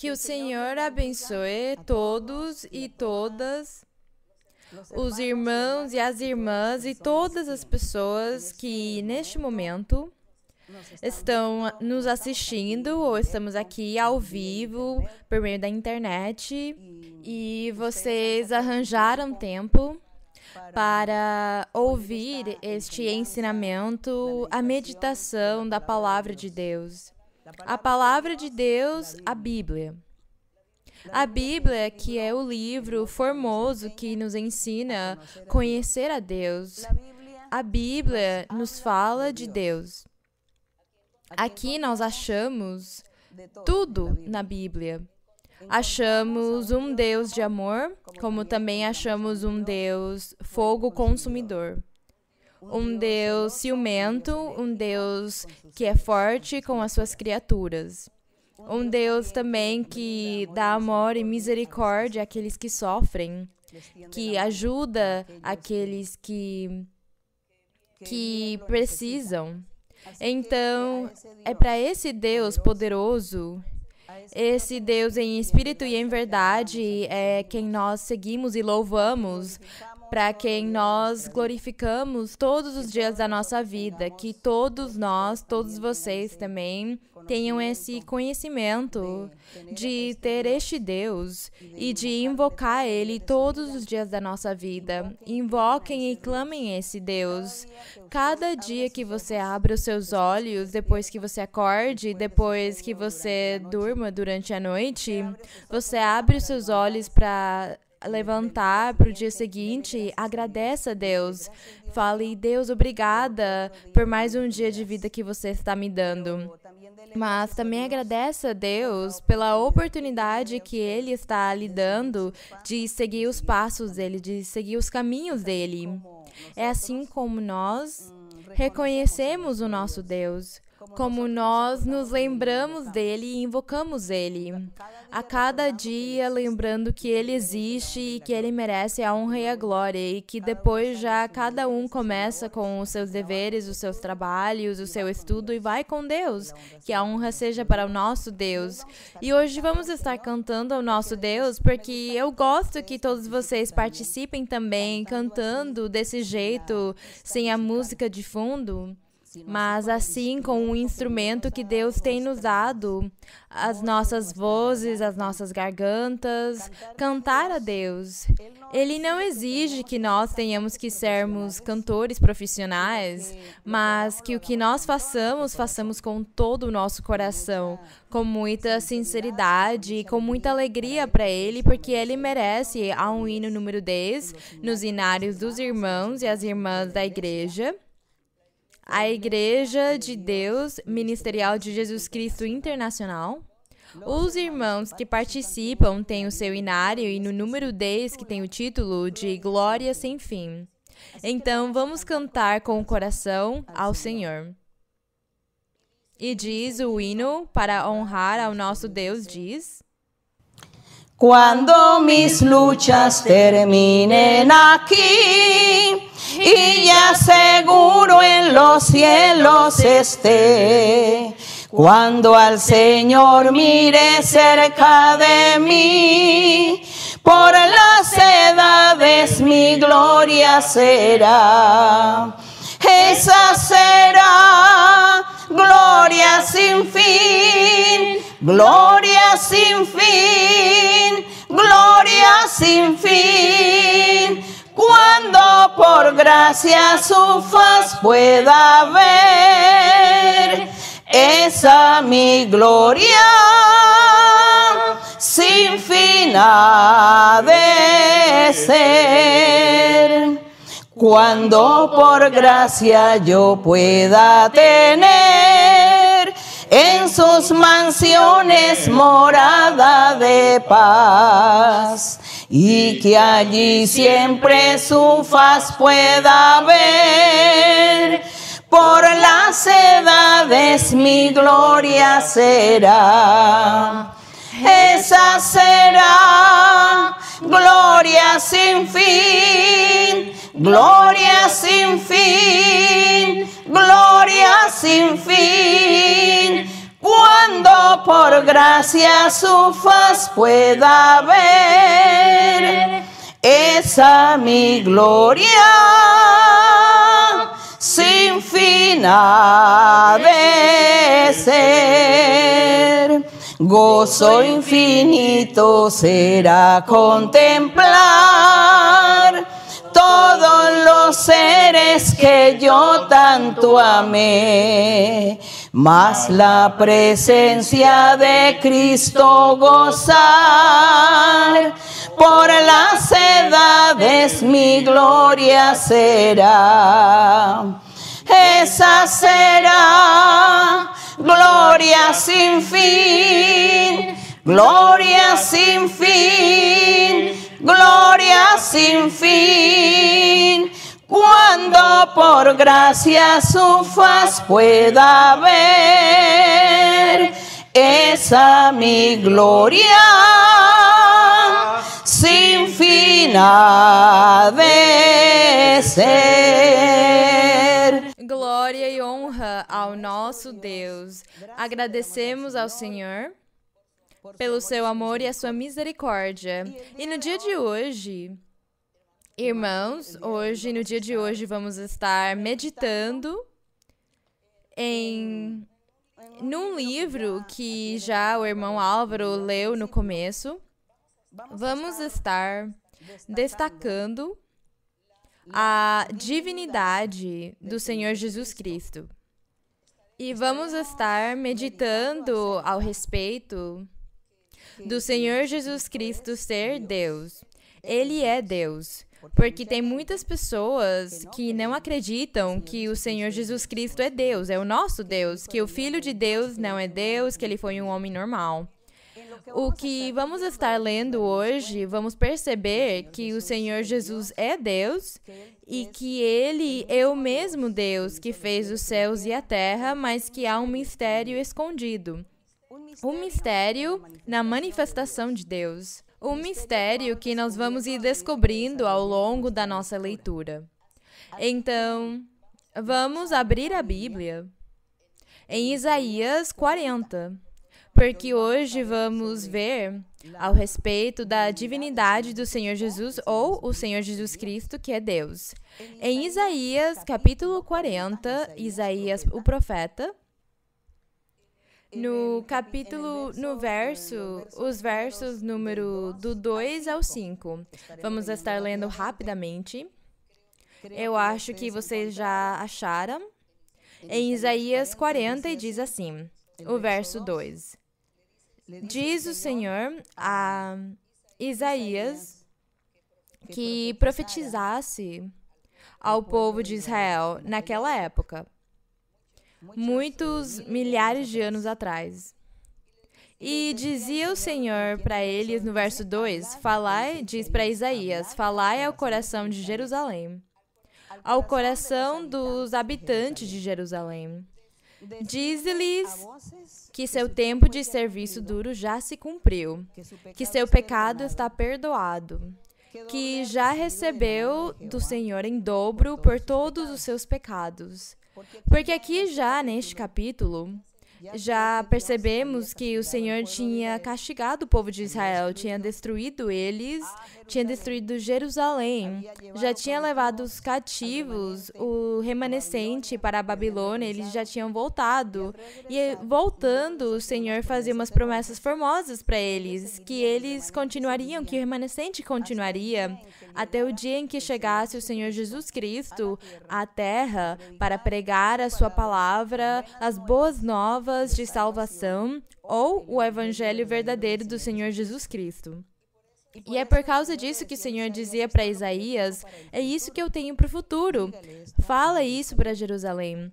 Que o Senhor abençoe todos e todas, os irmãos e as irmãs e todas as pessoas que neste momento estão nos assistindo ou estamos aqui ao vivo por meio da internet e vocês arranjaram tempo para ouvir este ensinamento, a meditação da Palavra de Deus. A Palavra de Deus, a Bíblia. A Bíblia, que é o livro formoso que nos ensina a conhecer a Deus. A Bíblia nos fala de Deus. Aqui nós achamos tudo na Bíblia. Achamos um Deus de amor, como também achamos um Deus fogo consumidor. Um Deus ciumento, um Deus que é forte com as suas criaturas. Um Deus também que dá amor e misericórdia àqueles que sofrem, que ajuda aqueles que precisam. Então, é para esse Deus poderoso, esse Deus em espírito e em verdade, é quem nós seguimos e louvamos, para quem nós glorificamos todos os dias da nossa vida, que todos nós, todos vocês também, tenham esse conhecimento de ter este Deus e de invocar Ele todos os dias da nossa vida. Invoquem e clamem esse Deus. Cada dia que você abre os seus olhos, depois que você acorde, depois que você durma durante a noite, você abre os seus olhos para levantar para o dia seguinte, agradeça a Deus. Fale, Deus, obrigada por mais um dia de vida que você está me dando. Mas também agradeça a Deus pela oportunidade que Ele está lhe dando de seguir os passos dEle, de seguir os caminhos dEle. É assim como nós reconhecemos o nosso Deus, como nós nos lembramos dEle e invocamos Ele. A cada dia, lembrando que Ele existe e que Ele merece a honra e a glória, e que depois já cada um começa com os seus deveres, os seus trabalhos, o seu estudo e vai com Deus. Que a honra seja para o nosso Deus. E hoje vamos estar cantando ao nosso Deus, porque eu gosto que todos vocês participem também, cantando desse jeito, sem a música de fundo. Mas assim, com o instrumento que Deus tem nos dado, as nossas vozes, as nossas gargantas, cantar a Deus. Ele não exige que nós tenhamos que sermos cantores profissionais, mas que o que nós façamos com todo o nosso coração, com muita sinceridade e com muita alegria para Ele, porque Ele merece. Há um hino número 10 nos hinários dos irmãos e as irmãs da igreja. A Igreja de Deus Ministerial de Jesus Cristo Internacional. Os irmãos que participam têm o seu inário e no número 10 que tem o título de Glória Sem Fim. Então vamos cantar com o coração ao Senhor. E diz o hino para honrar ao nosso Deus, diz: Cuando mis luchas terminen aquí y ya seguro en los cielos esté, cuando al Señor mire cerca de mí, por las edades mi gloria será. Esa será gloria sin fin, gloria sin fin, gloria sin fin. Cuando por gracia su faz pueda ver, esa mi gloria sin fin ha de ser. Cuando por gracia yo pueda tener en sus mansiones morada de paz, y que allí siempre su faz pueda ver, por las edades mi gloria será. Esa será gloria sin fin, gloria sin fin, gloria sin fin. Cuando por gracia su faz pueda ver, esa mi gloria sin fin ha de ser. Gozo infinito será contemplar todos los seres que yo tanto amé, mas la presencia de Cristo gozar, por las edades mi gloria será. Esa será gloria sin fin, gloria sin fin, gloria sin fin, cuando por gracia su faz pueda ver, esa mi gloria sin fin ha de ser. Glória e honra ao nosso Deus. Agradecemos ao Senhor pelo seu amor e a sua misericórdia. E no dia de hoje, irmãos, no dia de hoje vamos estar meditando num livro que já o irmão Álvaro leu no começo. Vamos estar destacando a divindade do Senhor Jesus Cristo. E vamos estar meditando ao respeito do Senhor Jesus Cristo ser Deus. Ele é Deus. Porque tem muitas pessoas que não acreditam que o Senhor Jesus Cristo é Deus, é o nosso Deus, que o Filho de Deus não é Deus, que ele foi um homem normal. O que vamos estar lendo hoje, vamos perceber que o Senhor Jesus é Deus e que ele é o mesmo Deus que fez os céus e a terra, mas que há um mistério escondido. Um mistério na manifestação de Deus. Um mistério que nós vamos ir descobrindo ao longo da nossa leitura. Então, vamos abrir a Bíblia em Isaías 40. Porque hoje vamos ver ao respeito da divindade do Senhor Jesus ou o Senhor Jesus Cristo, que é Deus. Em Isaías, capítulo 40, Isaías, o profeta, os versos número do 2 ao 5. Vamos estar lendo rapidamente. Eu acho que vocês já acharam. Em Isaías 40 e diz assim, o verso 2. Diz o Senhor a Isaías que profetizasse ao povo de Israel naquela época, muitos milhares de anos atrás. E dizia o Senhor para eles no verso 2, diz para Isaías, falai ao coração de Jerusalém, ao coração dos habitantes de Jerusalém. Diz-lhes que seu tempo de serviço duro já se cumpriu, que seu pecado está perdoado, que já recebeu do Senhor em dobro por todos os seus pecados. Porque aqui já neste capítulo, já percebemos que o Senhor tinha castigado o povo de Israel, tinha destruído eles, tinha destruído Jerusalém, já tinha levado os cativos, o remanescente para a Babilônia, eles já tinham voltado. E voltando, o Senhor fazia umas promessas formosas para eles, que eles continuariam, que o remanescente continuaria, até o dia em que chegasse o Senhor Jesus Cristo à terra para pregar a sua palavra, as boas novas de salvação ou o evangelho verdadeiro do Senhor Jesus Cristo. E é por causa disso que o Senhor dizia para Isaías, é isso que eu tenho para o futuro. Fala isso para Jerusalém,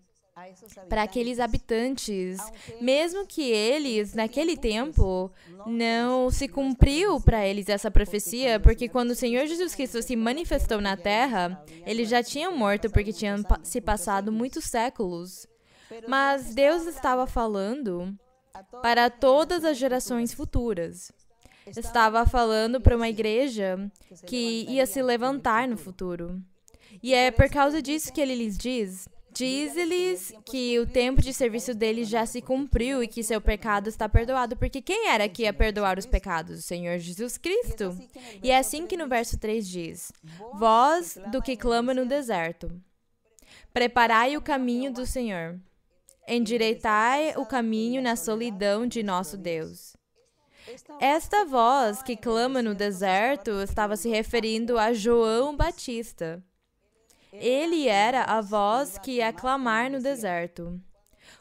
para aqueles habitantes, mesmo que eles, naquele tempo, não se cumpriu para eles essa profecia, porque quando o Senhor Jesus Cristo se manifestou na terra, eles já tinham morto porque tinham se passado muitos séculos. Mas Deus estava falando para todas as gerações futuras. Estava falando para uma igreja que ia se levantar no futuro. E é por causa disso que ele lhes diz, Diz-lhes que o tempo de serviço deles já se cumpriu e que seu pecado está perdoado, porque quem era que ia perdoar os pecados? O Senhor Jesus Cristo. E é assim que no verso 3 diz: Voz do que clama no deserto, preparai o caminho do Senhor, endireitai o caminho na solidão de nosso Deus. Esta voz que clama no deserto estava se referindo a João Batista. Ele era a voz que ia clamar no deserto.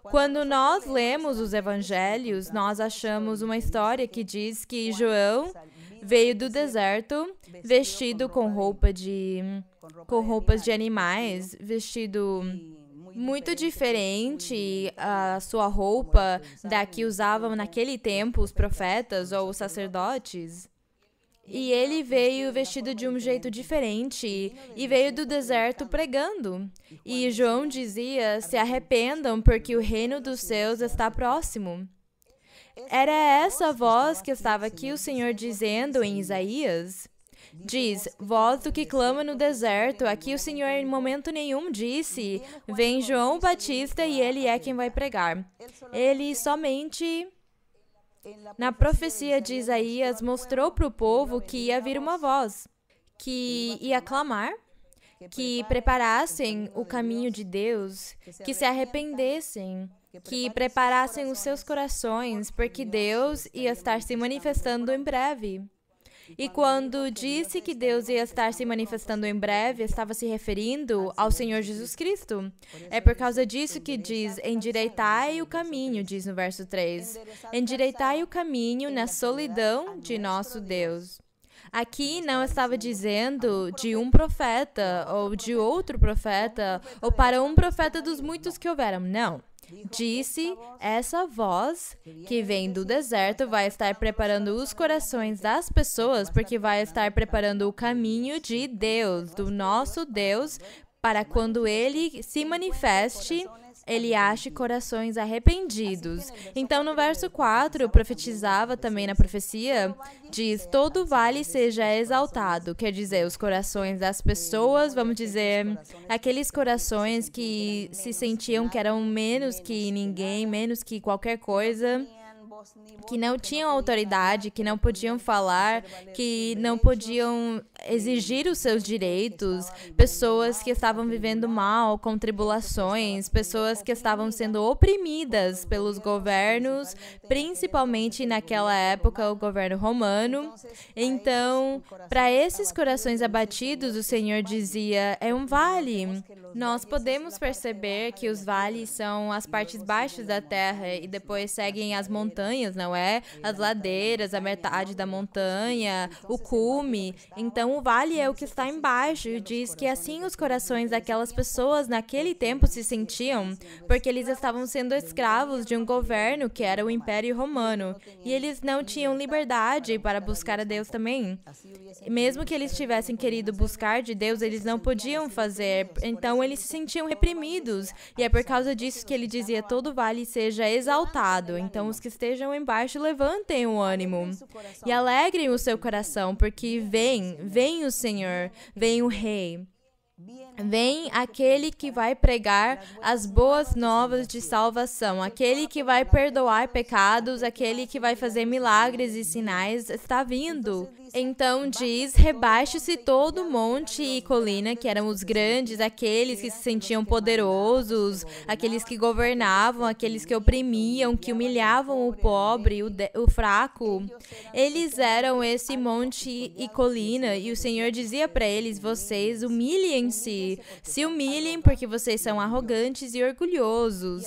Quando nós lemos os evangelhos, nós achamos uma história que diz que João veio do deserto vestido com roupas de animais, vestido muito diferente a sua roupa da que usavam naquele tempo os profetas ou os sacerdotes. E ele veio vestido de um jeito diferente e veio do deserto pregando. E João dizia: se arrependam, porque o reino dos céus está próximo. Era essa voz que estava aqui o Senhor dizendo em Isaías. Diz, voz do que clama no deserto. Aqui o Senhor em momento nenhum disse, vem João Batista e ele é quem vai pregar. Ele somente... Na profecia de Isaías, mostrou para o povo que ia vir uma voz, que ia clamar, que preparassem o caminho de Deus, que se arrependessem, que preparassem os seus corações, porque Deus ia estar se manifestando em breve. E quando disse que Deus ia estar se manifestando em breve, estava se referindo ao Senhor Jesus Cristo. É por causa disso que diz, endireitai o caminho, diz no verso 3. Endireitai o caminho na solidão de nosso Deus. Aqui não estava dizendo de um profeta ou de outro profeta ou para um profeta dos muitos que houveram, não. Disse, essa voz que vem do deserto vai estar preparando os corações das pessoas, porque vai estar preparando o caminho de Deus, do nosso Deus, para quando Ele se manifeste, Ele ache corações arrependidos. Então, no verso 4, profetizava também na profecia, diz, todo vale seja exaltado. Quer dizer, os corações das pessoas, vamos dizer, aqueles corações que se sentiam que eram menos que ninguém, menos que qualquer coisa, que não tinham autoridade, que não podiam falar, que não podiam exigir os seus direitos, pessoas que estavam vivendo mal, com tribulações, pessoas que estavam sendo oprimidas pelos governos, principalmente naquela época, o governo romano. Então, para esses corações abatidos, o Senhor dizia, é um vale. Nós podemos perceber que os vales são as partes baixas da terra e depois seguem as montanhas, não é? As ladeiras, a metade da montanha, o cume. Então, o vale é o que está embaixo. E diz que assim os corações daquelas pessoas naquele tempo se sentiam, porque eles estavam sendo escravos de um governo que era o Império Romano. E eles não tinham liberdade para buscar a Deus também. Mesmo que eles tivessem querido buscar de Deus, eles não podiam fazer. Então, eles se sentiam reprimidos. E é por causa disso que ele dizia, todo vale seja exaltado. Então, os que estejam embaixo, levantem o ânimo e alegrem o seu coração, porque vem o Senhor, vem o Rei. Vem aquele que vai pregar as boas novas de salvação, aquele que vai perdoar pecados, aquele que vai fazer milagres e sinais, está vindo. Então diz, rebaixe-se todo monte e colina, que eram os grandes, aqueles que se sentiam poderosos, aqueles que governavam, aqueles que oprimiam, que humilhavam o pobre, o fraco. Eles eram esse monte e colina, e o Senhor dizia para eles, vocês humilhem-se, se humilhem porque vocês são arrogantes e orgulhosos.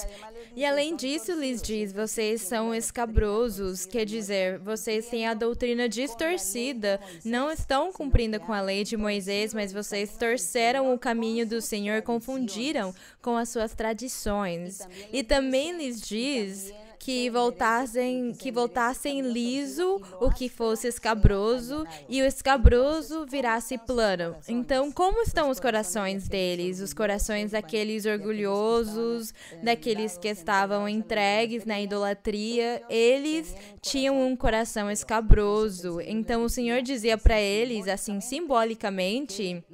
E além disso, lhes diz, vocês são escabrosos, quer dizer, vocês têm a doutrina distorcida, não estão cumprindo com a lei de Moisés, mas vocês torceram o caminho do Senhor, confundiram com as suas tradições. E também lhes diz, que voltassem liso o que fosse escabroso, e o escabroso virasse plano. Então, como estão os corações deles? Os corações daqueles orgulhosos, daqueles que estavam entregues na idolatria, eles tinham um coração escabroso. Então, o Senhor dizia para eles, assim, simbolicamente,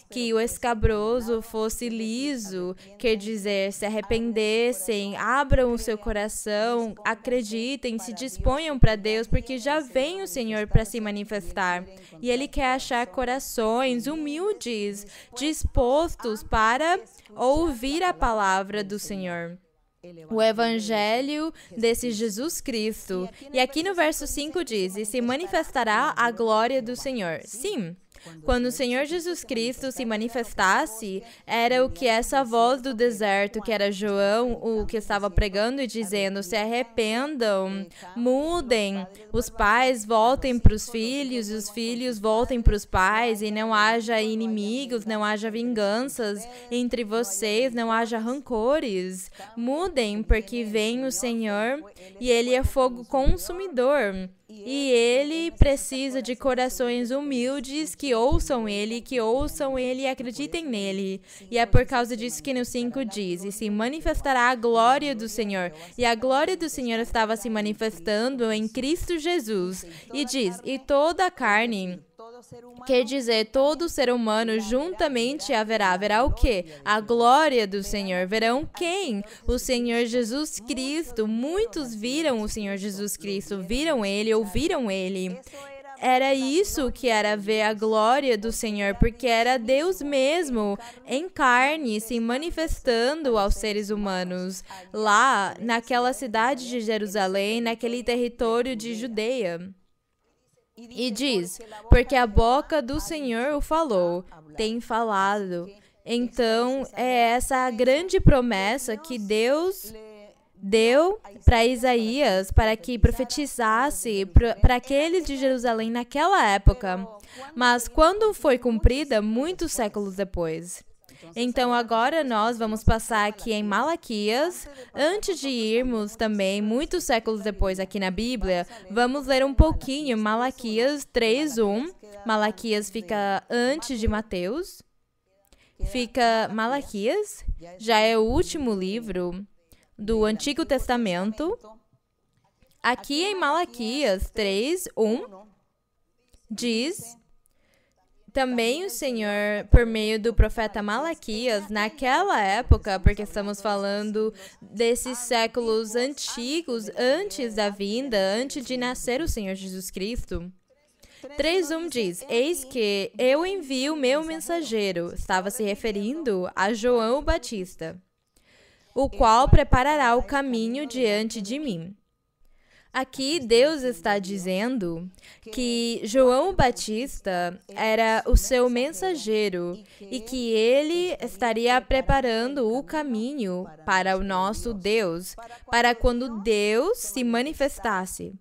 que o escabroso fosse liso, quer dizer, se arrependessem, abram o seu coração, acreditem, se disponham para Deus, porque já vem o Senhor para se manifestar. E Ele quer achar corações humildes, dispostos para ouvir a palavra do Senhor. O evangelho desse Jesus Cristo. E aqui no verso 5 diz, e se manifestará a glória do Senhor. Sim. Quando o Senhor Jesus Cristo se manifestasse, era o que essa voz do deserto, que era João, o que estava pregando e dizendo, se arrependam, mudem, os pais voltem para os filhos, e os filhos voltem para os pais, e não haja inimigos, não haja vinganças entre vocês, não haja rancores. Mudem, porque vem o Senhor e Ele é fogo consumidor. E Ele precisa de corações humildes que ouçam Ele e acreditem nele. E é por causa disso que no 5 diz, e se manifestará a glória do Senhor. E a glória do Senhor estava se manifestando em Cristo Jesus. E diz, e toda a carne... Quer dizer, todo ser humano juntamente haverá o quê? A glória do Senhor. Verão quem? O Senhor Jesus Cristo. Muitos viram o Senhor Jesus Cristo, viram Ele, ouviram Ele. Era isso que era ver a glória do Senhor, porque era Deus mesmo, em carne, se manifestando aos seres humanos, lá naquela cidade de Jerusalém, naquele território de Judeia. E diz, porque a boca do Senhor o falou, tem falado. Então, é essa a grande promessa que Deus deu para Isaías, para que profetizasse para aqueles de Jerusalém naquela época. Mas quando foi cumprida, muitos séculos depois. Então, agora nós vamos passar aqui em Malaquias. Antes de irmos também, muitos séculos depois aqui na Bíblia, vamos ler um pouquinho Malaquias 3:1. Malaquias fica antes de Mateus. Fica Malaquias, já é o último livro do Antigo Testamento. Aqui em Malaquias 3:1 diz... Também o Senhor, por meio do profeta Malaquias, naquela época, porque estamos falando desses séculos antigos, antes da vinda, antes de nascer o Senhor Jesus Cristo. 3:1 diz, eis que eu envio o meu mensageiro, estava se referindo a João Batista, o qual preparará o caminho diante de mim. Aqui Deus está dizendo que João Batista era o seu mensageiro e que ele estaria preparando o caminho para o nosso Deus, para quando Deus se manifestasse.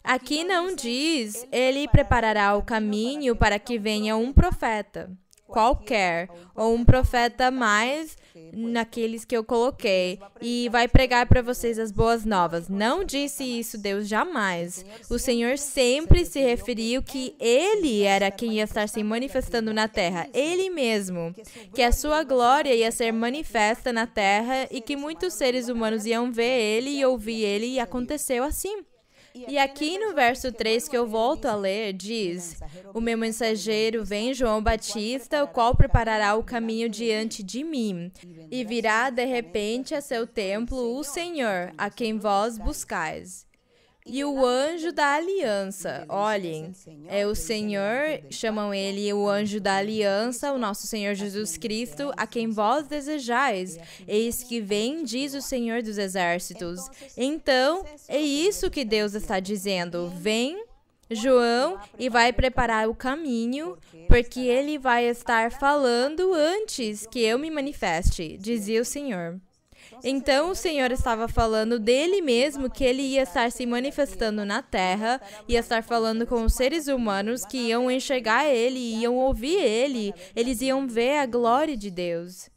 Aqui não diz, ele preparará o caminho para que venha um profeta qualquer, ou um profeta mais naqueles que eu coloquei, e vai pregar para vocês as boas novas. Não disse isso Deus jamais. O Senhor sempre se referiu que Ele era quem ia estar se manifestando na terra, Ele mesmo, que a sua glória ia ser manifesta na terra e que muitos seres humanos iam ver Ele e ouvir Ele, e aconteceu assim. E aqui no verso 3 que eu volto a ler, diz, o meu mensageiro vem João Batista, o qual preparará o caminho diante de mim, e virá de repente a seu templo o Senhor, a quem vós buscais. E o anjo da aliança, olhem, é o Senhor, chamam ele o anjo da aliança, o nosso Senhor Jesus Cristo, a quem vós desejais. Eis que vem, diz o Senhor dos exércitos. Então, é isso que Deus está dizendo. Vem, João, e vai preparar o caminho, porque ele vai estar falando antes que eu me manifeste, dizia o Senhor. Então, o Senhor estava falando dele mesmo, que ele ia estar se manifestando na terra, ia estar falando com os seres humanos que iam enxergar ele, iam ouvir ele, eles iam ver a glória de Deus.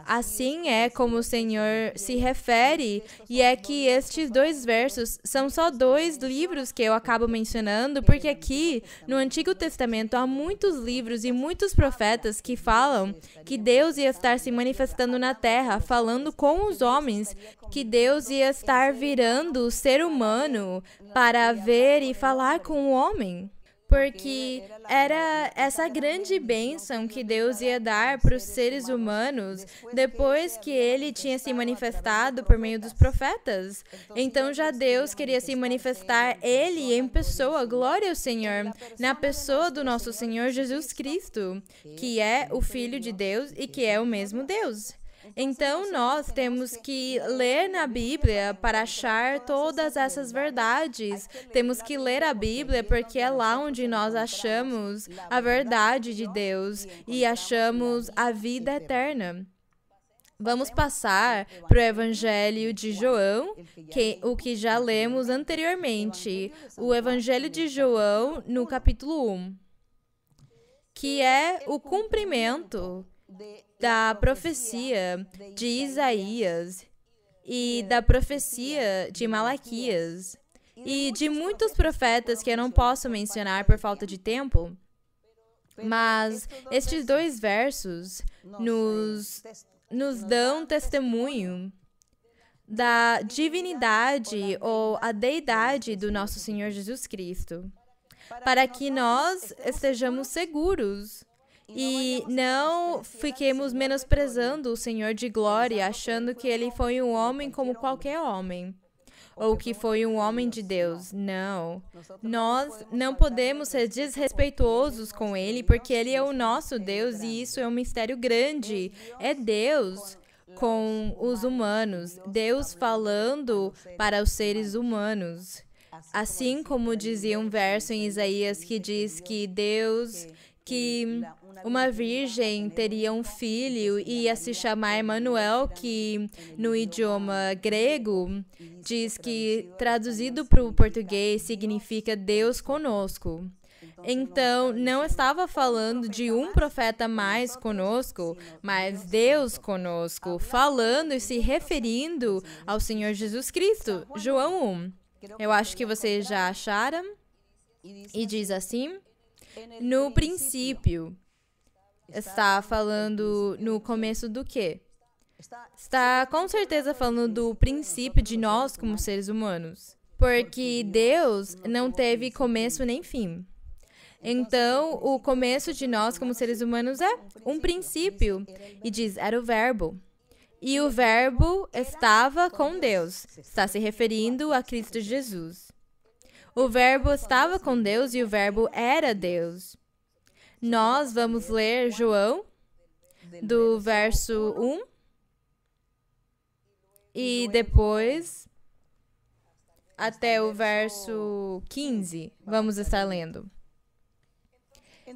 Assim é como o Senhor se refere, e é que estes 2 versos são só 2 livros que eu acabo mencionando, porque aqui no Antigo Testamento há muitos livros e muitos profetas que falam que Deus ia estar se manifestando na terra, falando com os homens, que Deus ia estar virando o ser humano para ver e falar com o homem. Porque era essa grande bênção que Deus ia dar para os seres humanos depois que ele tinha se manifestado por meio dos profetas. Então já Deus queria se manifestar ele em pessoa, glória ao Senhor, na pessoa do nosso Senhor Jesus Cristo, que é o Filho de Deus e que é o mesmo Deus. Então, nós temos que ler na Bíblia para achar todas essas verdades. Temos que ler a Bíblia porque é lá onde nós achamos a verdade de Deus e achamos a vida eterna. Vamos passar para o Evangelho de João, o que já lemos anteriormente. O Evangelho de João, no capítulo 1, que é o cumprimento da profecia de Isaías e da profecia de Malaquias e de muitos profetas que eu não posso mencionar por falta de tempo, mas estes 2 versos nos dão testemunho da divinidade ou a deidade do nosso Senhor Jesus Cristo, para que nós estejamos seguros e não fiquemos menosprezando o Senhor de glória, achando que ele foi um homem como qualquer homem, ou que foi um homem de Deus. Não. Nós não podemos ser desrespeitosos com ele, porque ele é o nosso Deus, e isso é um mistério grande. É Deus com os humanos, Deus falando para os seres humanos. Assim como dizia um verso em Isaías que diz que que uma virgem teria um filho e ia se chamar Emanuel, que no idioma grego diz que, traduzido para o português, significa Deus conosco. Então, não estava falando de um profeta mais conosco, mas Deus conosco, falando e se referindo ao Senhor Jesus Cristo. João 1. Eu acho que vocês já acharam. E diz assim: no princípio. Está falando no começo do quê? Está com certeza falando do princípio de nós como seres humanos. Porque Deus não teve começo nem fim. Então, o começo de nós como seres humanos é um princípio. E diz, era o verbo. E o verbo estava com Deus. Está se referindo a Cristo Jesus. O verbo estava com Deus e o verbo era Deus. Nós vamos ler João, do verso 1, e depois até o verso 15, vamos estar lendo.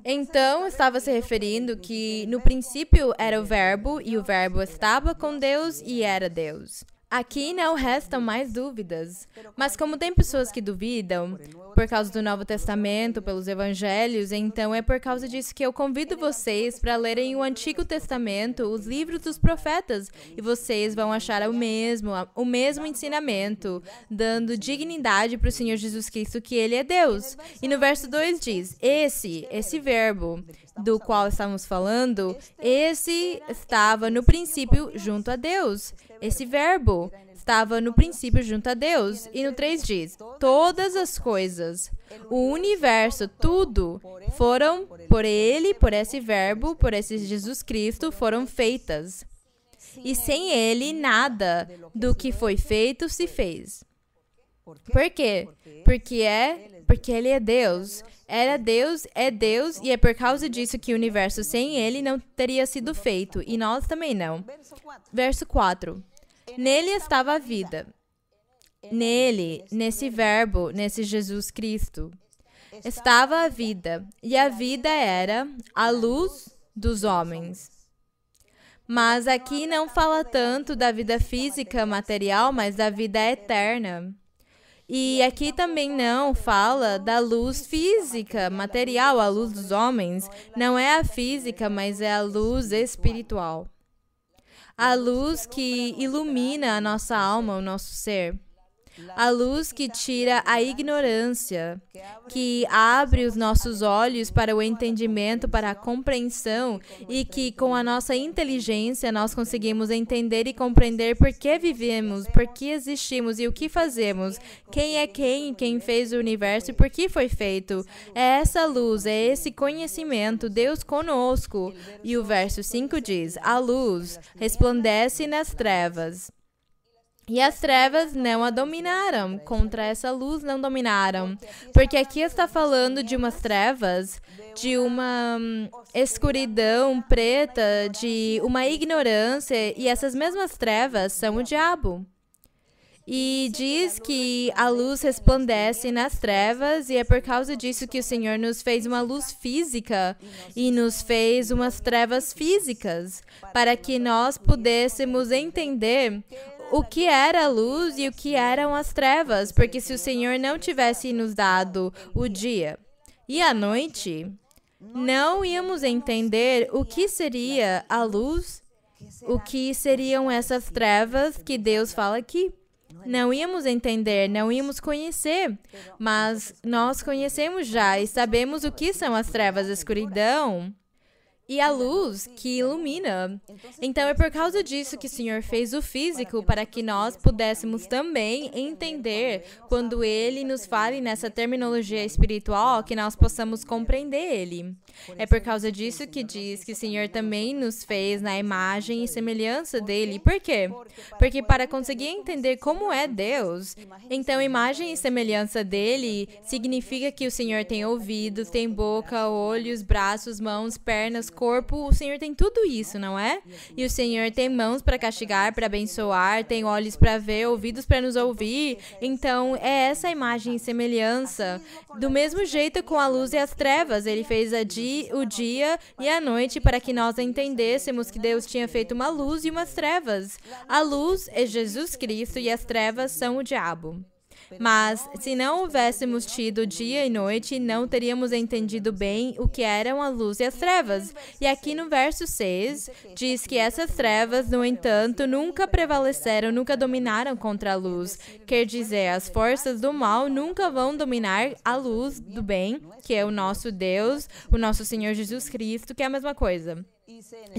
Então, estava se referindo que no princípio era o verbo, e o verbo estava com Deus e era Deus. Aqui não restam mais dúvidas, mas como tem pessoas que duvidam, por causa do Novo Testamento, pelos Evangelhos, então é por causa disso que eu convido vocês para lerem o Antigo Testamento, os livros dos profetas, e vocês vão achar o mesmo ensinamento, dando dignidade para o Senhor Jesus Cristo, que Ele é Deus. E no verso 2 diz, esse verbo do qual estamos falando, esse estava no princípio junto a Deus. Esse verbo estava no princípio junto a Deus. E no 3 diz, todas as coisas, o universo, tudo, foram por Ele, por esse verbo, por esse Jesus Cristo, foram feitas. E sem Ele, nada do que foi feito se fez. Por quê? Porque Ele é Deus. Era Deus, é Deus, e é por causa disso que o universo sem Ele não teria sido feito, e nós também não. Verso 4. Nele estava a vida. Nele, nesse verbo, nesse Jesus Cristo, estava a vida, e a vida era a luz dos homens. Mas aqui não fala tanto da vida física, material, mas da vida eterna. E aqui também não fala da luz física, material, a luz dos homens. Não é a física, mas é a luz espiritual. A luz que ilumina a nossa alma, o nosso ser. A luz que tira a ignorância, que abre os nossos olhos para o entendimento, para a compreensão, e que com a nossa inteligência nós conseguimos entender e compreender por que vivemos, por que existimos e o que fazemos, quem é quem fez o universo e por que foi feito. É essa luz, é esse conhecimento, Deus conosco. E o verso 5 diz: a luz resplandece nas trevas. E as trevas não a dominaram, contra essa luz não dominaram. Porque aqui está falando de umas trevas, de uma escuridão preta, de uma ignorância, e essas mesmas trevas são o diabo. E diz que a luz resplandece nas trevas, e é por causa disso que o Senhor nos fez uma luz física e nos fez umas trevas físicas, para que nós pudéssemos entender o que era a luz e o que eram as trevas, porque se o Senhor não tivesse nos dado o dia e a noite, não íamos entender o que seria a luz, o que seriam essas trevas que Deus fala aqui. Não íamos entender, não íamos conhecer, mas nós conhecemos já e sabemos o que são as trevas, a escuridão e a luz que ilumina. Então, é por causa disso que o Senhor fez o físico, para que nós pudéssemos também entender quando Ele nos fale nessa terminologia espiritual, que nós possamos compreender Ele. É por causa disso que diz que o Senhor também nos fez na imagem e semelhança dEle. Por quê? Porque para conseguir entender como é Deus, então imagem e semelhança dEle significa que o Senhor tem ouvidos, tem boca, olhos, braços, mãos, pernas, corpo, o Senhor tem tudo isso, não é? E o Senhor tem mãos para castigar, para abençoar, tem olhos para ver, ouvidos para nos ouvir. Então, é essa imagem e semelhança. Do mesmo jeito com a luz e as trevas, Ele fez o dia e a noite para que nós entendêssemos que Deus tinha feito uma luz e umas trevas. A luz é Jesus Cristo e as trevas são o diabo. Mas, se não houvéssemos tido dia e noite, não teríamos entendido bem o que eram a luz e as trevas. E aqui no verso 6, diz que essas trevas, no entanto, nunca prevaleceram, nunca dominaram contra a luz. Quer dizer, as forças do mal nunca vão dominar a luz do bem, que é o nosso Deus, o nosso Senhor Jesus Cristo, que é a mesma coisa.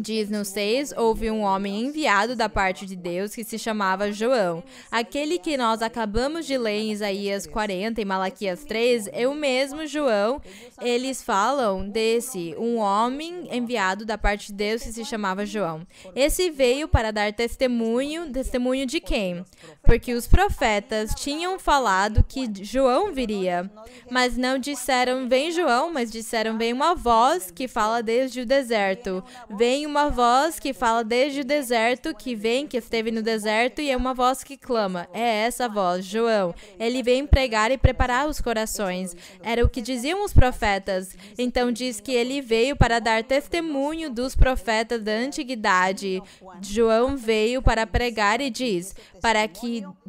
Diz no 6, houve um homem enviado da parte de Deus que se chamava João. Aquele que nós acabamos de ler em Isaías 40 e Malaquias 3, é o mesmo João. Eles falam desse, um homem enviado da parte de Deus que se chamava João. Esse veio para dar testemunho de quem? Porque os profetas tinham falado que João viria, mas não disseram, vem João, mas disseram, vem uma voz que fala desde o deserto. Vem uma voz que fala desde o deserto, que esteve no deserto, e é uma voz que clama. É essa voz, João. Ele vem pregar e preparar os corações. Era o que diziam os profetas. Então diz que ele veio para dar testemunho dos profetas da antiguidade. João veio para pregar e diz,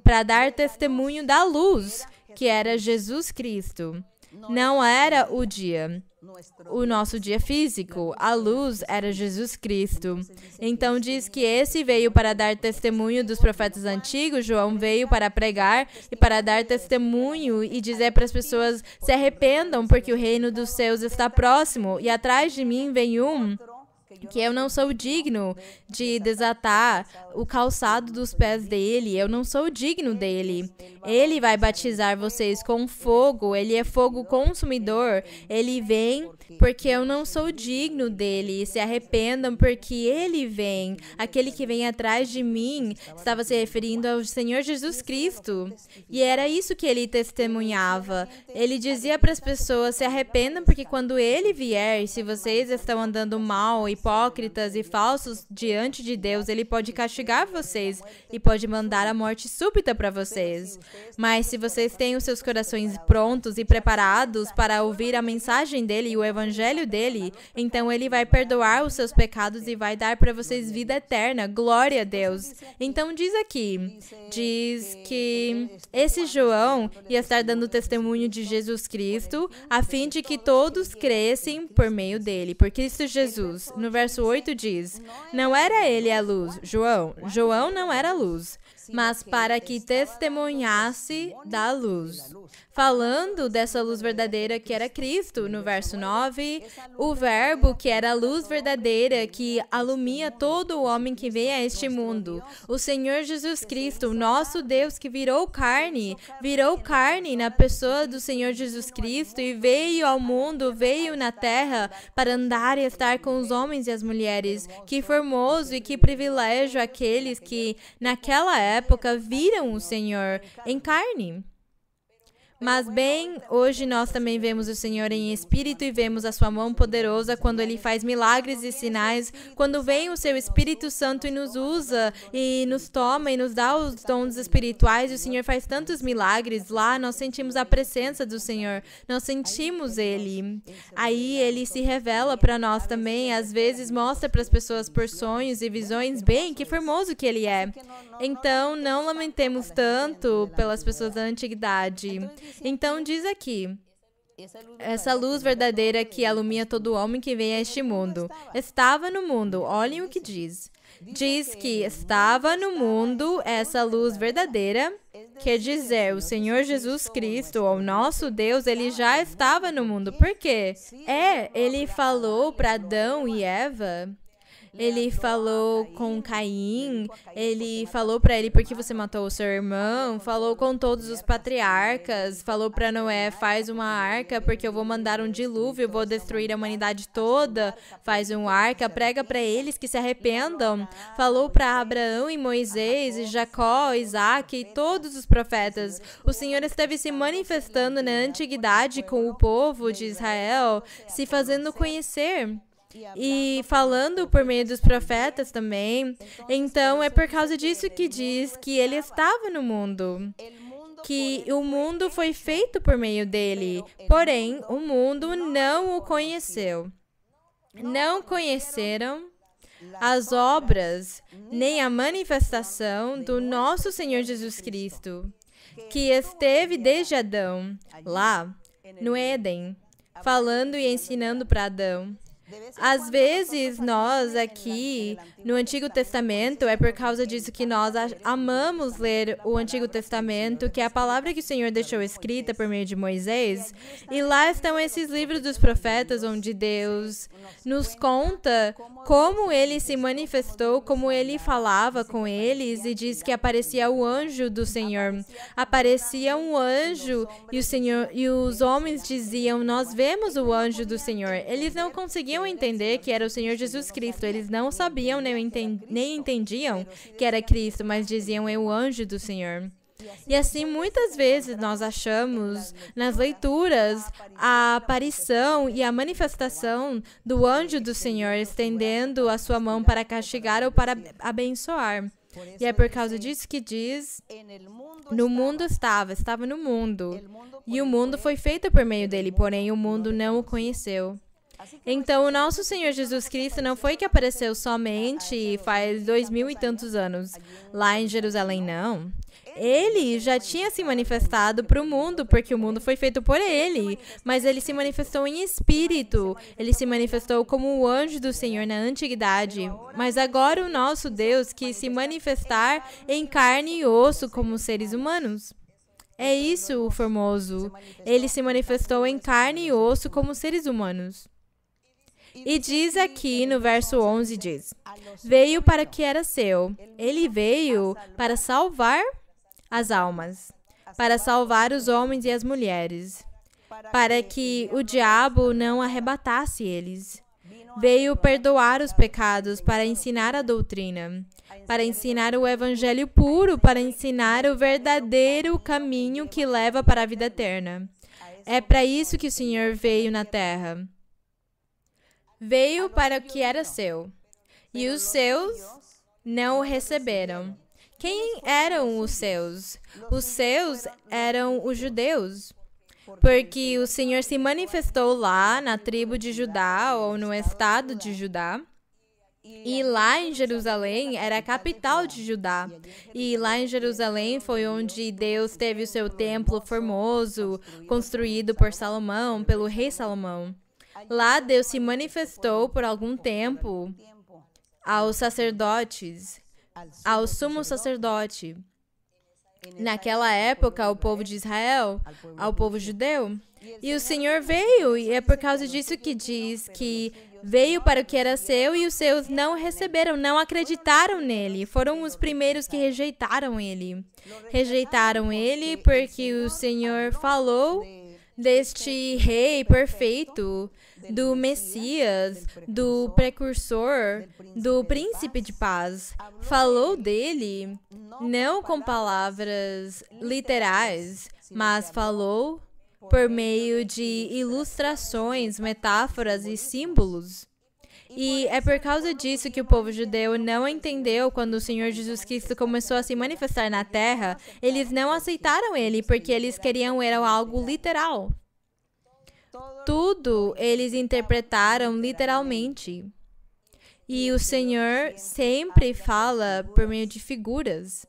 para dar testemunho da luz, que era Jesus Cristo. Não era o dia, o nosso dia físico. A luz era Jesus Cristo. Então diz que esse veio para dar testemunho dos profetas antigos. João veio para pregar e para dar testemunho e dizer para as pessoas, se arrependam, porque o reino dos céus está próximo. E atrás de mim vem um que eu não sou digno de desatar o calçado dos pés dele, eu não sou digno dele. Ele vai batizar vocês com fogo, ele é fogo consumidor, ele vem porque eu não sou digno dele. Se arrependam porque ele vem. Aquele que vem atrás de mim estava se referindo ao Senhor Jesus Cristo. E era isso que ele testemunhava. Ele dizia para as pessoas, se arrependam porque quando ele vier, se vocês estão andando mal, hipócritas e falsos diante de Deus, ele pode castigar vocês e pode mandar a morte súbita para vocês. Mas se vocês têm os seus corações prontos e preparados para ouvir a mensagem dele e o evangelho dele, então ele vai perdoar os seus pecados e vai dar para vocês vida eterna. Glória a Deus. Então diz aqui, diz que esse João ia estar dando testemunho de Jesus Cristo, a fim de que todos crescem por meio dele, por Cristo Jesus. No verso 8 diz: não era ele a luz, João não era a luz, mas para que testemunhasse da luz. Falando dessa luz verdadeira que era Cristo, no verso 9, o verbo que era a luz verdadeira que alumia todo o homem que vem a este mundo. O Senhor Jesus Cristo, o nosso Deus que virou carne na pessoa do Senhor Jesus Cristo e veio ao mundo, veio na terra para andar e estar com os homens e as mulheres. Que formoso e que privilégio aqueles que naquela época viram o Senhor em carne. Mas bem, hoje nós também vemos o Senhor em espírito e vemos a sua mão poderosa quando Ele faz milagres e sinais, quando vem o seu Espírito Santo e nos usa e nos toma e nos dá os dons espirituais. O Senhor faz tantos milagres lá, nós sentimos a presença do Senhor, nós sentimos Ele. Aí Ele se revela para nós também, às vezes mostra para as pessoas por sonhos e visões, bem, que formoso que Ele é. Então, não lamentemos tanto pelas pessoas da antiguidade. Então diz aqui, essa luz verdadeira que alumia todo homem que vem a este mundo, estava no mundo, olhem o que diz. Diz que estava no mundo essa luz verdadeira, quer dizer, o Senhor Jesus Cristo, o nosso Deus, Ele já estava no mundo. Por quê? Ele falou para Adão e Eva. Ele falou com Caim, ele falou para ele porque você matou o seu irmão, falou com todos os patriarcas, falou para Noé, faz uma arca porque eu vou mandar um dilúvio, vou destruir a humanidade toda, faz uma arca, prega para eles que se arrependam. Falou para Abraão e Moisés, e Jacó, Isaac e todos os profetas. O Senhor esteve se manifestando na antiguidade com o povo de Israel, se fazendo conhecer. E falando por meio dos profetas também. Então, é por causa disso que diz que ele estava no mundo, que o mundo foi feito por meio dele, porém, o mundo não o conheceu. Não conheceram as obras, nem a manifestação do nosso Senhor Jesus Cristo, que esteve desde Adão, lá no Éden, falando e ensinando para Adão. Às vezes, nós aqui no Antigo Testamento, é por causa disso que nós amamos ler o Antigo Testamento, que é a palavra que o Senhor deixou escrita por meio de Moisés, e lá estão esses livros dos profetas, onde Deus nos conta como Ele se manifestou, como Ele falava com eles, e diz que aparecia o anjo do Senhor. Aparecia um anjo, e os homens diziam, nós vemos o anjo do Senhor. Eles não conseguiam entender que era o Senhor Jesus Cristo. Eles não sabiam nem entendiam que era Cristo, mas diziam, é o anjo do Senhor. E assim, muitas vezes nós achamos nas leituras a aparição e a manifestação do anjo do Senhor estendendo a sua mão para castigar ou para abençoar. E é por causa disso que diz, no mundo estava no mundo, e o mundo foi feito por meio dele, porém o mundo não o conheceu. Então, o nosso Senhor Jesus Cristo não foi que apareceu somente faz 2000 e tantos anos lá em Jerusalém, não. Ele já tinha se manifestado para o mundo, porque o mundo foi feito por ele, mas ele se manifestou em espírito, ele se manifestou como o anjo do Senhor na antiguidade. Mas agora o nosso Deus quis se manifestar em carne e osso como seres humanos. É isso o formoso. Ele se manifestou em carne e osso como seres humanos. E diz aqui no verso 11, diz, veio para o que era seu. Ele veio para salvar as almas, para salvar os homens e as mulheres, para que o diabo não arrebatasse eles. Veio perdoar os pecados, para ensinar a doutrina, para ensinar o evangelho puro, para ensinar o verdadeiro caminho que leva para a vida eterna. É para isso que o Senhor veio na terra. Veio para o que era seu, e os seus não o receberam. Quem eram os seus? Os seus eram os judeus, porque o Senhor se manifestou lá na tribo de Judá, ou no estado de Judá, e lá em Jerusalém era a capital de Judá. E lá em Jerusalém foi onde Deus teve o seu templo formoso, construído por Salomão, pelo rei Salomão. Lá Deus se manifestou por algum tempo aos sacerdotes, ao sumo sacerdote. Naquela época, ao povo de Israel, ao povo judeu. E o Senhor veio, e é por causa disso que diz que veio para o que era seu e os seus não receberam, não acreditaram nele. Foram os primeiros que rejeitaram ele. Rejeitaram ele porque o Senhor falou deste rei perfeito, do Messias, do precursor, do príncipe de paz. Falou dele, não com palavras literais, mas falou por meio de ilustrações, metáforas e símbolos. E é por causa disso que o povo judeu não entendeu quando o Senhor Jesus Cristo começou a se manifestar na terra. Eles não aceitaram ele porque eles queriam era algo literal. Tudo eles interpretaram literalmente. E o Senhor sempre fala por meio de figuras,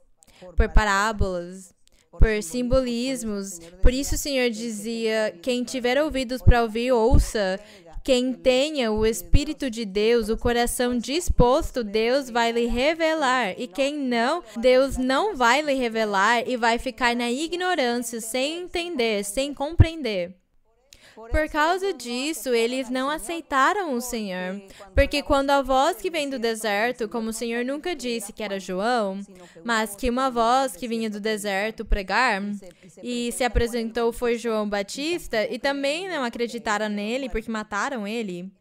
por parábolas, por simbolismos. Por isso o Senhor dizia: quem tiver ouvidos para ouvir, ouça. Quem tenha o Espírito de Deus, o coração disposto, Deus vai lhe revelar. E quem não, Deus não vai lhe revelar e vai ficar na ignorância, sem entender, sem compreender. Por causa disso, eles não aceitaram o Senhor. Porque quando a voz que vem do deserto, como o Senhor nunca disse que era João, mas que uma voz que vinha do deserto pregar, e se apresentou foi João Batista, e também não acreditaram nele porque mataram ele.